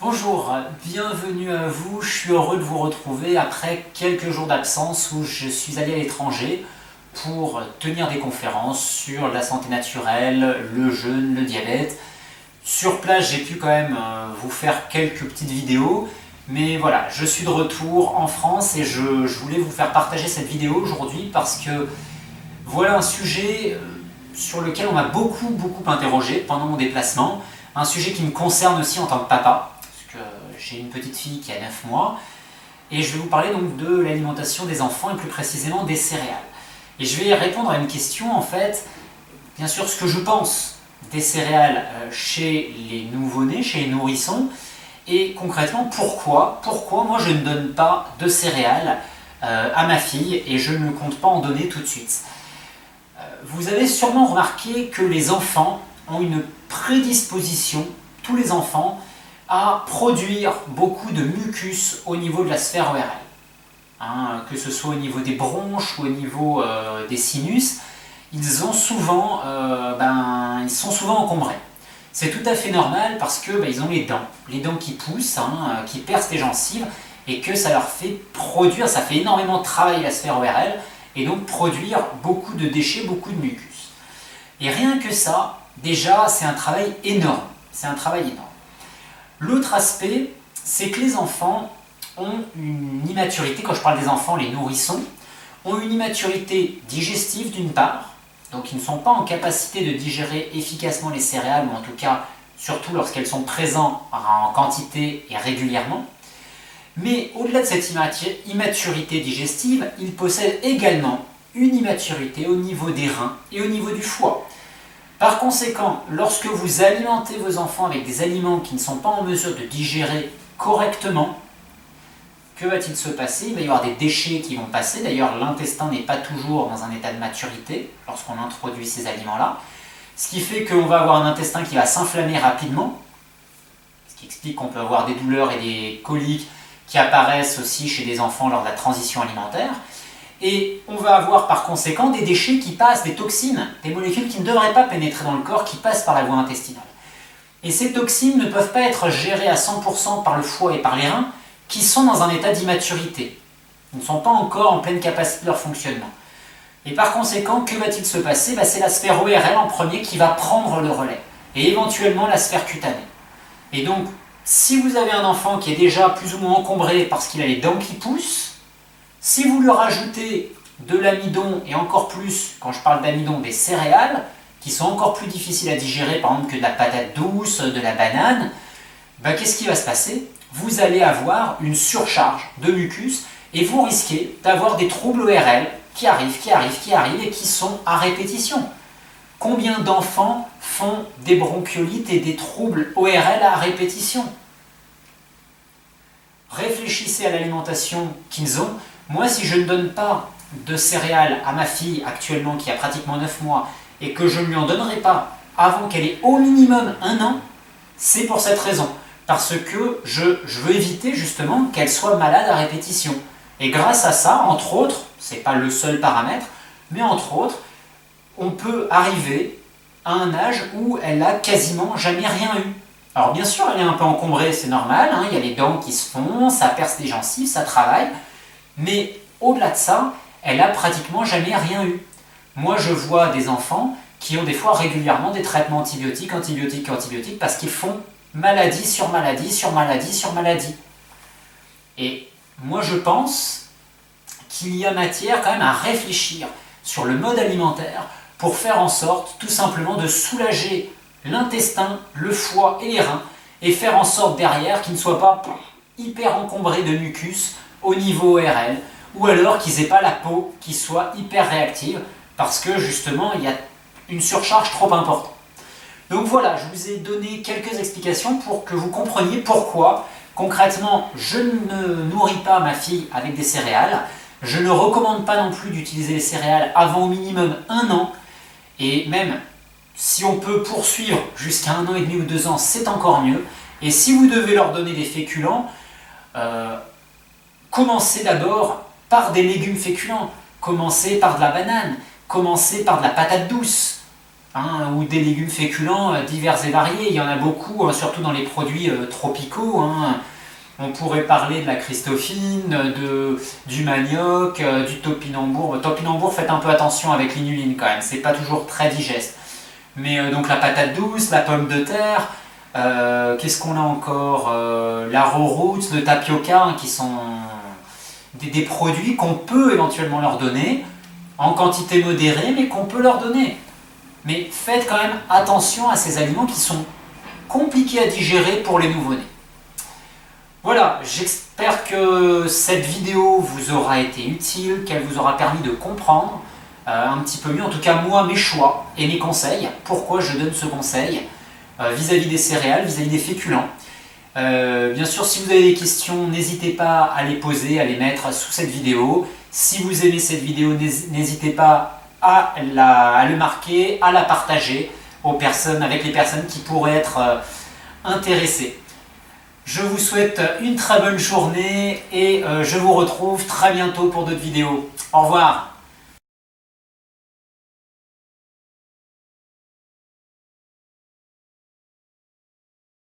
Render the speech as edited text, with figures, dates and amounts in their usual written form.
Bonjour, bienvenue à vous. Je suis heureux de vous retrouver après quelques jours d'absence où je suis allé à l'étranger pour tenir des conférences sur la santé naturelle, le jeûne, le diabète. Sur place, j'ai pu quand même vous faire quelques petites vidéos, mais voilà, je suis de retour en France et je voulais vous faire partager cette vidéo aujourd'hui parce que voilà un sujet sur lequel on m'a beaucoup interrogé pendant mon déplacement, un sujet qui me concerne aussi en tant que papa, parce que j'ai une petite fille qui a 9 mois, et je vais vous parler donc de l'alimentation des enfants et plus précisément des céréales. Et je vais répondre à une question en fait, bien sûr ce que je pense des céréales chez les nouveau-nés, chez les nourrissons, et concrètement pourquoi moi je ne donne pas de céréales à ma fille et je ne compte pas en donner tout de suite. Vous avez sûrement remarqué que les enfants ont une prédisposition, tous les enfants, à produire beaucoup de mucus au niveau de la sphère ORL. Que ce soit au niveau des bronches ou au niveau des sinus, ils sont souvent encombrés. C'est tout à fait normal parce que ils ont les dents qui poussent, qui percent les gencives, et que ça leur fait produire, ça fait énormément travailler la sphère ORL, et donc produire beaucoup de déchets, beaucoup de mucus. Et rien que ça, déjà, c'est un travail énorme. C'est un travail énorme. L'autre aspect, c'est que les enfants ont une immaturité, quand je parle des enfants, les nourrissons, ont une immaturité digestive d'une part, donc ils ne sont pas en capacité de digérer efficacement les céréales, ou en tout cas, surtout lorsqu'elles sont présentes en quantité et régulièrement. Mais au-delà de cette immaturité digestive, ils possèdent également une immaturité au niveau des reins et au niveau du foie. Par conséquent, lorsque vous alimentez vos enfants avec des aliments qui ne sont pas en mesure de digérer correctement, que va-t-il se passer? Il va y avoir des déchets qui vont passer. D'ailleurs, l'intestin n'est pas toujours dans un état de maturité lorsqu'on introduit ces aliments-là. Ce qui fait qu'on va avoir un intestin qui va s'inflammer rapidement, ce qui explique qu'on peut avoir des douleurs et des coliques qui apparaissent aussi chez des enfants lors de la transition alimentaire. Et on va avoir par conséquent des déchets qui passent, des toxines, des molécules qui ne devraient pas pénétrer dans le corps, qui passent par la voie intestinale. Et ces toxines ne peuvent pas être gérées à 100% par le foie et par les reins, qui sont dans un état d'immaturité. Ils ne sont pas encore en pleine capacité de leur fonctionnement. Et par conséquent, que va-t-il se passer? C'est la sphère ORL en premier qui va prendre le relais, et éventuellement la sphère cutanée. Et donc, si vous avez un enfant qui est déjà plus ou moins encombré parce qu'il a les dents qui poussent, si vous lui rajoutez de l'amidon, et encore plus, quand je parle d'amidon, des céréales, qui sont encore plus difficiles à digérer, par exemple que de la patate douce, de la banane, qu'est-ce qui va se passer? Vous allez avoir une surcharge de mucus et vous risquez d'avoir des troubles ORL qui arrivent et qui sont à répétition. Combien d'enfants font des bronchiolites et des troubles ORL à répétition? Réfléchissez à l'alimentation qu'ils ont. Moi, si je ne donne pas de céréales à ma fille actuellement qui a pratiquement 9 mois et que je ne lui en donnerai pas avant qu'elle ait au minimum 1 an, c'est pour cette raison. Parce que je veux éviter justement qu'elle soit malade à répétition. Et grâce à ça, entre autres, ce n'est pas le seul paramètre, mais entre autres, on peut arriver à un âge où elle n'a quasiment jamais rien eu. Alors bien sûr, elle est un peu encombrée, c'est normal, il y a les dents qui se font, ça perce les gencives, ça travaille, mais au-delà de ça, elle a pratiquement jamais rien eu. Moi, je vois des enfants qui ont des fois régulièrement des traitements antibiotiques, parce qu'ils font maladie sur maladie sur maladie sur maladie. Et moi, je pense qu'il y a matière quand même à réfléchir sur le mode alimentaire pour faire en sorte tout simplement de soulager l'intestin, le foie et les reins et faire en sorte derrière qu'ils ne soient pas hyper encombrés de mucus au niveau ORL ou alors qu'ils n'aient pas la peau qui soit hyper réactive parce que justement il y a une surcharge trop importante. Donc voilà, je vous ai donné quelques explications pour que vous compreniez pourquoi concrètement je ne nourris pas ma fille avec des céréales. Je ne recommande pas non plus d'utiliser les céréales avant au minimum 1 an. Et même si on peut poursuivre jusqu'à 1 an et demi ou 2 ans, c'est encore mieux. Et si vous devez leur donner des féculents, commencez d'abord par des légumes féculents. Commencez par de la banane. Commencez par de la patate douce. hein, ou des légumes féculents divers et variés. Il y en a beaucoup, surtout dans les produits tropicaux. Hein. On pourrait parler de la Christophine, du manioc, du topinambour. Le topinambour, faites un peu attention avec l'inuline quand même, c'est pas toujours très digeste. Mais donc la patate douce, la pomme de terre, qu'est-ce qu'on a encore, l'arrowroot, le tapioca, hein, qui sont des produits qu'on peut éventuellement leur donner, en quantité modérée, mais qu'on peut leur donner. Mais faites quand même attention à ces aliments qui sont compliqués à digérer pour les nouveau-nés. Voilà, j'espère que cette vidéo vous aura été utile, qu'elle vous aura permis de comprendre un petit peu mieux, en tout cas moi, mes choix et mes conseils. Pourquoi je donne ce conseil vis-à-vis des céréales, vis-à-vis des féculents. Bien sûr, si vous avez des questions, n'hésitez pas à les poser, à les mettre sous cette vidéo. Si vous aimez cette vidéo, n'hésitez pas à le marquer, à la partager avec les personnes qui pourraient être intéressées. Je vous souhaite une très bonne journée et je vous retrouve très bientôt pour d'autres vidéos. Au revoir.